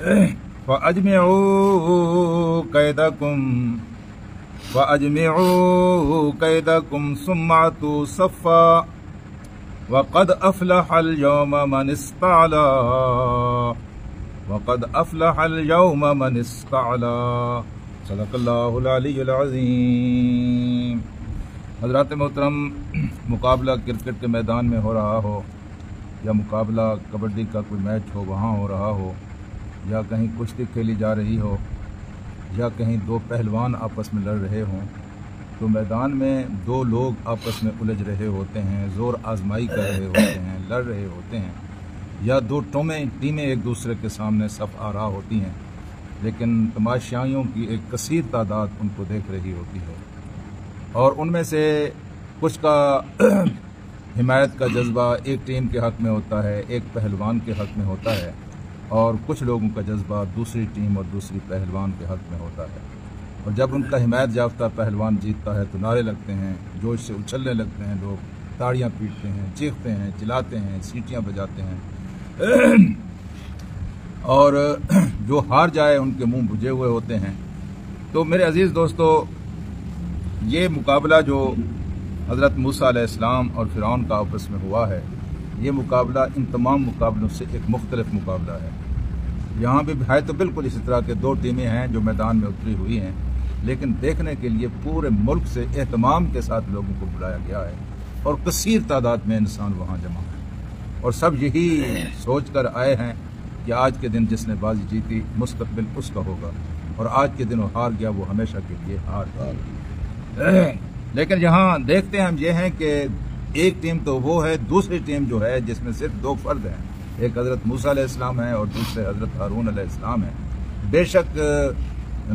फ़अजमिऊ कैदकुम सुम्मा अतू सफ़्फ़ा वक़द अफ़लहल यौम मन इस्तअला वक़द अफ़लहल यौम मन इस्तअला। सदक़ल्लाहुल अलीयुल अज़ीम। हज़रात मोहतरम, मुकाबला क्रिकेट के मैदान में हो रहा हो या मुकाबला कबड्डी का कोई मैच हो वहाँ हो रहा हो या कहीं कुश्ती खेली जा रही हो या कहीं दो पहलवान आपस में लड़ रहे हों, तो मैदान में दो लोग आपस में उलझ रहे होते हैं, ज़ोर आजमाई कर रहे होते हैं, लड़ रहे होते हैं, या दो टीमें एक दूसरे के सामने सफ़ आ रहा होती हैं, लेकिन तमाशाइयों की एक कसीर तादाद उनको देख रही होती है और उनमें से कुछ का हिमायत का जज्बा एक टीम के हक़ में होता है, एक पहलवान के हक़ में होता है, और कुछ लोगों का जज्बा दूसरी टीम और दूसरी पहलवान के हक़ में होता है। और जब उनका हिमायत याफ्ता पहलवान जीतता है तो नारे लगते हैं, जोश से उछलने लगते हैं, लोग ताड़ियाँ पीटते हैं, चीखते हैं, चिल्लाते हैं, सीटियाँ बजाते हैं, और जो हार जाए उनके मुंह बुझे हुए होते हैं। तो मेरे अजीज़ दोस्तों, ये मुकाबला जो हज़रत मूसा अलैहिस्सलाम और फ़िरौन का आपस में हुआ है, ये मुकाबला इन तमाम मुकाबलों से एक मुख्तलिफ मुकाबला है। यहाँ भी है तो बिल्कुल इसी तरह के दो टीमें हैं जो मैदान में उतरी हुई हैं, लेकिन देखने के लिए पूरे मुल्क से एहतमाम के साथ लोगों को बुलाया गया है और कसीर तादाद में इंसान वहाँ जमा है और सब यही सोच कर आए हैं कि आज के दिन जिसने बाजी जीती मुस्तकबिल उसका होगा और आज के दिन वो हार गया वो हमेशा के लिए हार गया। लेकिन यहाँ देखते हैं हम ये हैं कि एक टीम तो वो है, दूसरी टीम जो है जिसमें सिर्फ दो फर्द हैं, एक हज़रत मूसा अलैहिस्सलाम है और दूसरे हज़रत हारून अलैहिस्सलाम है। बेशक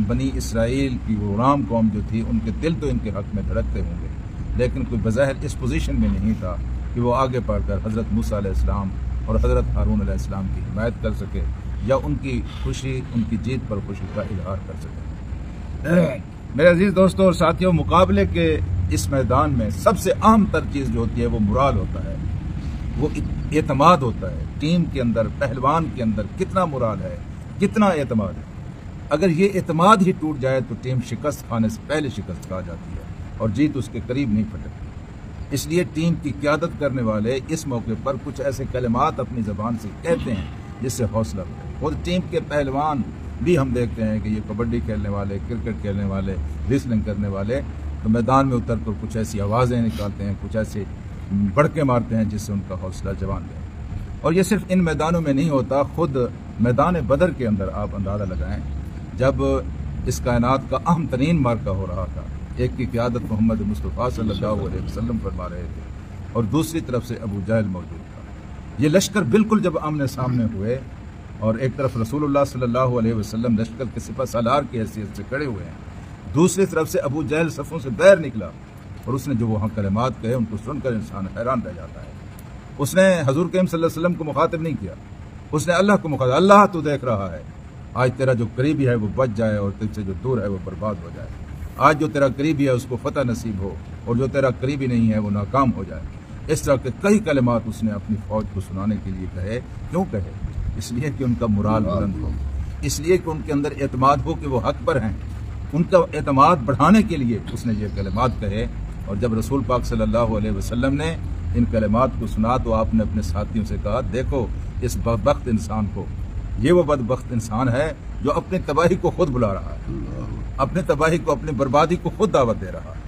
बनी इसराइल की गुलाम कौम जो थी उनके दिल तो इनके हक़ में धड़कते होंगे, लेकिन कोई बज़ाहिर इस पोजीशन में नहीं था कि वो आगे बढ़कर हज़रत मूसा अलैहिस्सलाम और हज़रत हारून अलैहिस्सलाम की हिमायत कर सके या उनकी खुशी, उनकी जीत पर खुशी का इजहार कर सके। मेरे अजीज़ दोस्तों और साथियों, मुकाबले के इस मैदान में सबसे अहम तर चीज़ जो होती है वो मुराल होता है, वो एतमाद होता है। टीम के अंदर, पहलवान के अंदर कितना मुराल है, कितना एतमाद है। अगर ये एतमाद ही टूट जाए तो टीम शिकस्त खाने से पहले शिकस्त खा जाती है और जीत उसके करीब नहीं फटकती। इसलिए टीम की क़यादत करने वाले इस मौके पर कुछ ऐसे कलिमात अपनी ज़बान से कहते हैं जिससे हौसला बढ़े। खुद टीम के पहलवान भी हम देखते हैं कि ये कबड्डी खेलने वाले, क्रिकेट खेलने वाले, रेसलिंग करने वाले तो मैदान में उतर कर कुछ ऐसी आवाज़ें निकालते हैं, कुछ ऐसे बड़के मारते हैं जिससे उनका हौसला जवान रहे। और ये सिर्फ इन मैदानों में नहीं होता, खुद मैदान बदर के अंदर आप अंदाज़ा लगाएं, जब इस कायनात का अहम तरीन मार्का हो रहा था, एक की क़यादत मोहम्मद मुस्तफ़ा सल्लल्लाहु अलैहि वसल्लम फरमा रहे थे और दूसरी तरफ से अबू जहल मौजूद था। ये लश्कर बिल्कुल जब आमने सामने हुए और एक तरफ रसूलुल्लाह सल्लल्लाहु अलैहि वसल्लम लश्कर के सिपह सालार की हैसियत से खड़े हुए हैं, दूसरी तरफ से अबू जहल सफ़ों से बाहर निकला और उसने जो वहाँ कलिमात कहे उनको सुनकर इंसान हैरान रह जाता है। उसने हजूर करीम सल्लल्लाहु अलैहि वसल्लम को मुखातिब नहीं किया, उसने अल्लाह को मुखातिब, अल्लाह तू देख रहा है, आज तेरा जो करीबी है वो बच जाए और तुझसे जो दूर है वो बर्बाद हो जाए। आज जो तेरा करीबी है उसको फतह नसीब हो और जो तेरा करीबी नहीं है वो नाकाम हो जाए। इस तरह के कई कलिमात उसने अपनी फ़ौज को सुनाने के लिए कहे। क्यों कहे? इसलिए कि उनका मुराल बुलंद हो, इसलिए कि उनके अंदर एतमाद हो कि वो हक पर हैं। उनका एतमाद बढ़ाने के लिए उसने ये कलिमात कहे। और जब रसूल पाक सल्लल्लाहु अलैहि वसल्लम ने इन कलिमात को सुना तो आपने अपने साथियों से कहा, देखो इस बदबख्त इंसान को, ये वो बदबख्त इंसान है जो अपनी तबाही को खुद बुला रहा है, अपनी तबाही को, अपनी बर्बादी को खुद दावत दे रहा है।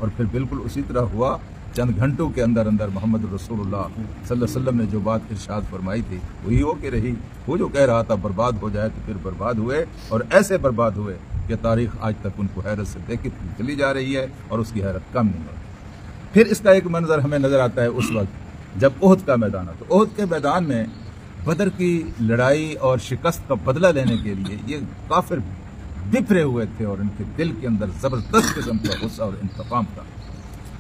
और फिर बिल्कुल उसी तरह हुआ। चंद घंटों के अंदर अंदर मोहम्मद रसूलुल्लाह सल्लल्लाहु अलैहि वसल्लम ने जो बात इरशाद फरमाई थी वही हो के रही। वो जो कह रहा था बर्बाद हो जाए तो फिर बर्बाद हुए और ऐसे बर्बाद हुए कि तारीख आज तक उनको हैरत से देखी चली जा रही है और उसकी हैरत कम नहीं होती। फिर इसका एक मंजर हमें नजर आता है उस वक्त जब ओहद का मैदान था। तो ओहद के मैदान में बदर की लड़ाई और शिकस्त का बदला लेने के लिए ये काफिर बिफरे हुए थे और इनके दिल के अंदर जबरदस्त किस्म का गुस्सा और इंतकाम था।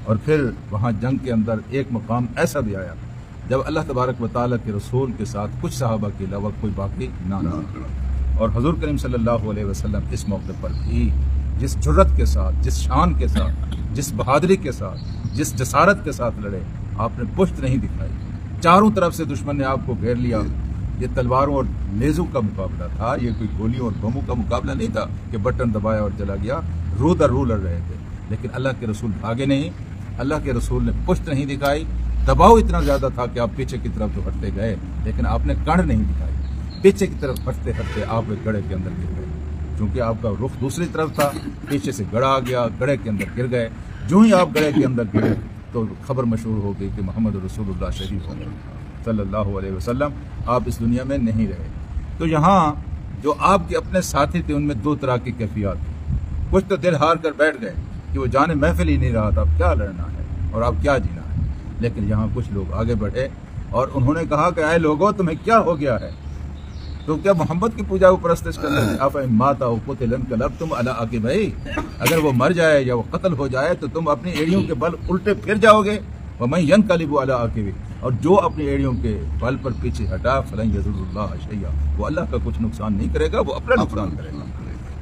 और फिर वहाँ जंग के अंदर एक मकाम ऐसा भी आया जब अल्लाह तबारक व तआला के रसूल के साथ कुछ सहाबा के अलावा कोई बाकी ना रहा। और हुजूर करीम सल्लल्लाहु अलैहि वसल्लम इस मौके पर भी जिस जुर्रत के साथ, जिस शान के साथ, जिस बहादुरी के साथ, जिस जसारत के साथ लड़े, आपने पुश्त नहीं दिखाई। चारों तरफ से दुश्मन ने आपको घेर लिया, ये तलवारों और नेज़ों का मुकाबला था, ये कोई गोलियों और बमों का मुकाबला नहीं था कि बटन दबाया और चला गया। रू दर रू लड़ रहे थे, लेकिन अल्लाह के रसूल भागे नहीं, अल्लाह के रसूल ने पुश्त नहीं दिखाई। दबाव इतना ज्यादा था कि आप पीछे की तरफ तो हटते गए, लेकिन आपने कण नहीं दिखाई। पीछे की तरफ हटते हटते आप एक गड्ढे के अंदर गिर गए, क्योंकि आपका रुख दूसरी तरफ था। पीछे से गड़ा आ गया, गड्ढे के अंदर गिर गए। जो ही आप गड्ढे के अंदर गिरे तो खबर मशहूर हो गई कि मोहम्मद रसूलुल्लाह शहीद हो गए सल्लल्लाहु अलैहि वसल्लम, आप इस दुनिया में नहीं रहे। तो यहाँ जो आपके अपने साथी थे उनमें दो तरह की कैफियत थी। कुछ तो दिल हार कर बैठ गए कि वो जाने महफिल ही नहीं रहा था, अब क्या लड़ना है और अब क्या जीना है। लेकिन यहाँ कुछ लोग आगे बढ़े और उन्होंने कहा कि आए लोगों, तुम्हें क्या हो गया है? तो क्या मोहम्मद की पूजा परस्तिश करते थे? आप माता कुतिलन कलब तुम अला आके भाई, अगर वो मर जाए या वो कत्ल हो जाए तो तुम अपनी एड़ियों के बल उल्टे फिर जाओगे। वह मैं यन कलिबु अला आके भी, और जो अपनी एड़ियों के बल पर पीछे हटा फलन यज़ुल्लाह शैया, वो अल्लाह का कुछ नुकसान नहीं करेगा, वो अपना नुकसान करेगा।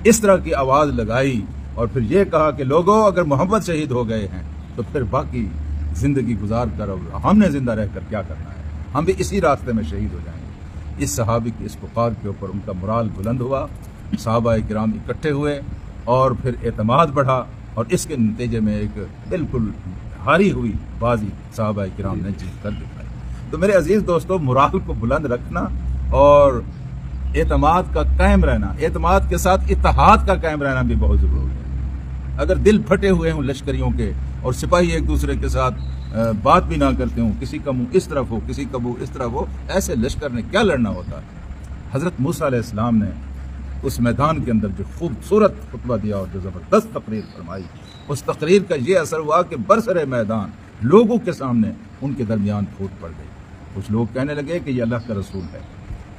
इस तरह की आवाज लगाई और फिर ये कहा कि लोगों, अगर मोहम्मद शहीद हो गए हैं तो फिर बाकी जिंदगी गुजार कर हमने जिंदा रहकर क्या करना है, हम भी इसी रास्ते में शहीद हो जाएंगे। इस सहाबी की इस पुकार के ऊपर उनका मोराल बुलंद हुआ, सहाबाए किराम इकट्ठे हुए और फिर एतमाद बढ़ा, और इसके नतीजे में एक बिल्कुल हारी हुई बाजी सहाबाए किराम ने जीत कर दिखाई। तो मेरे अजीज दोस्तों, मोराल को बुलंद रखना और एतमाद का कायम रहना, एतमाद के साथ इत्तेहाद का कायम रहना भी बहुत जरूरी है। अगर दिल फटे हुए हों लश्करियों के और सिपाही एक दूसरे के साथ बात भी ना करते हों, किसी का मुंह इस तरफ हो किसी का मुंह इस तरफ हो, ऐसे लश्कर ने क्या लड़ना होता है। हजरत मूसा अलैहिस्सलाम ने उस मैदान के अंदर जो खूबसूरत खुतबा दिया और जो जबरदस्त तकरीर फरमाई, उस तकरीर का ये असर हुआ कि बरसरे मैदान लोगों के सामने उनके दरमियान फूट पड़ गई। कुछ लोग कहने लगे कि ये अल्लाह का रसूल है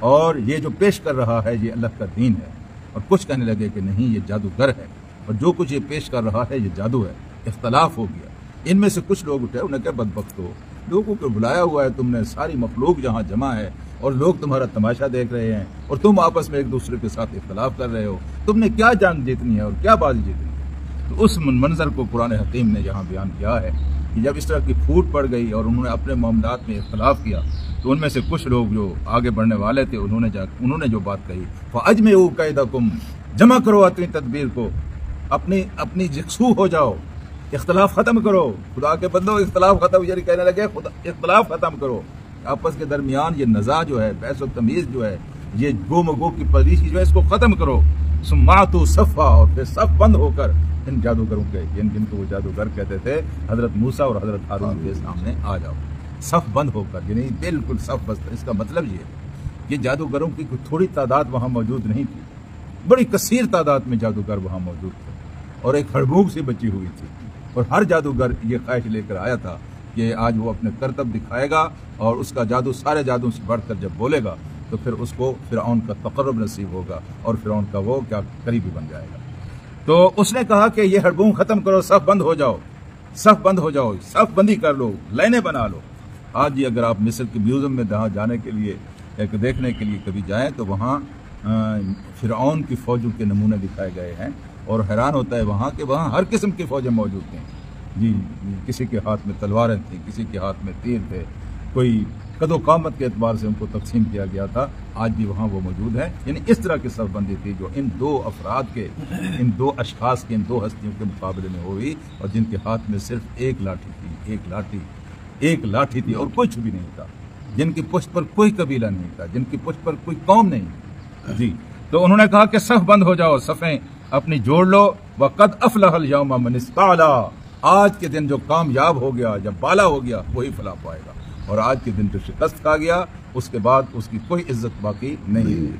और ये जो पेश कर रहा है ये अल्लाह का दीन है, और कुछ कहने लगे कि नहीं ये जादूगर है और जो कुछ ये पेश कर रहा है ये जादू है। इख्तलाफ हो गया। इनमें से कुछ लोग उठे, उन्हें क्या बदबख्तो, लोगों को बुलाया हुआ है तुमने, सारी मखलूक जहाँ जमा है और लोग तुम्हारा तमाशा देख रहे हैं और तुम आपस में एक दूसरे के साथ इख्तलाफ कर रहे हो, तुमने क्या जान जीतनी है और क्या बाजी जीतनी है। तो उस मंजर को कुरान हकीम ने यहाँ बयान किया है कि जब इस तरह की फूट पड़ गई और उन्होंने अपने मामलात में इख्तलाफ किया, तो उनमें से कुछ लोग जो आगे बढ़ने वाले थे उन्होंने जो बात कही, फ़अजमिऊ कैदकुम, जमा करो अपनी तदबीर को, अपनी यकसू हो जाओ, इख्तलाफ खत्म करो। खुदा के बंदो, इख्तलाफ खत्म, यानी कहने लगे इख्तलाफ खत्म करो। आपस के दरमियान ये नज़ा जो है, बहस और तमीज़ जो है, ये गो मगो की परीशी जो है, इसको खत्म करो। सुम्मातु सफ़ा, और फिर सफ बंद होकर इन जादूगरों के, जिनको वो जादूगर कहते थे, हजरत मूसा और हजरत हारून के सामने आ जाओ। सफ बंद होकर, यानी बिल्कुल सफ बंद। इसका मतलब ये है कि जादूगरों की कोई थोड़ी तादाद वहाँ मौजूद नहीं थी, बड़ी कसीर तादाद में जादूगर वहाँ मौजूद थे और एक हड़बूक सी बची हुई थी। और हर जादूगर ये ख्वाहिश लेकर आया था कि आज वो अपने करतब दिखाएगा और उसका जादू सारे जादू से बढ़कर जब बोलेगा तो फिर उसको फिरौन का तकर्रुब नसीब होगा और फिरौन का वो क्या करीबी बन जाएगा। तो उसने कहा कि ये हड़बूक खत्म करो, सफ बंद हो जाओ, सफ बंद हो जाओ, सफ बंदी कर लो, लाइनें बना लो। आज ही अगर आप मिस्र के म्यूजियम में जहाँ जाने के लिए एक देखने के लिए कभी जाएं तो वहाँ फिरौन की फौजों के नमूने दिखाए गए हैं और हैरान होता है वहाँ के वहाँ हर किस्म की फौजें मौजूद थीं जी। किसी के हाथ में तलवारें थीं, किसी के हाथ में तीर थे, कोई कदो कामत के एतबार से उनको तकसीम किया गया था, आज भी वहाँ वो मौजूद है। यानी इस तरह की सफबंदी थी जो इन दो अफराद के, इन दो अशखास के, इन दो हस्तियों के मुकाबले में हुई और जिनके हाथ में सिर्फ एक लाठी थी, एक लाठी थी और कुछ भी नहीं था, जिनकी पुष्ट पर कोई कबीला नहीं था, जिनकी पुष्ट पर कोई कौम नहीं जी। तो उन्होंने कहा कि सफ बंद हो जाओ, सफ़ें अपनी जोड़ लो। वक़द अफ़लहल यौमा मन इस्ताला, आज के दिन जो कामयाब हो गया, जब बाला हो गया, वही फलाह पाएगा। और आज के दिन जो शिकस्त खा गया, उसके बाद उसकी कोई इज्जत बाकी नहीं है।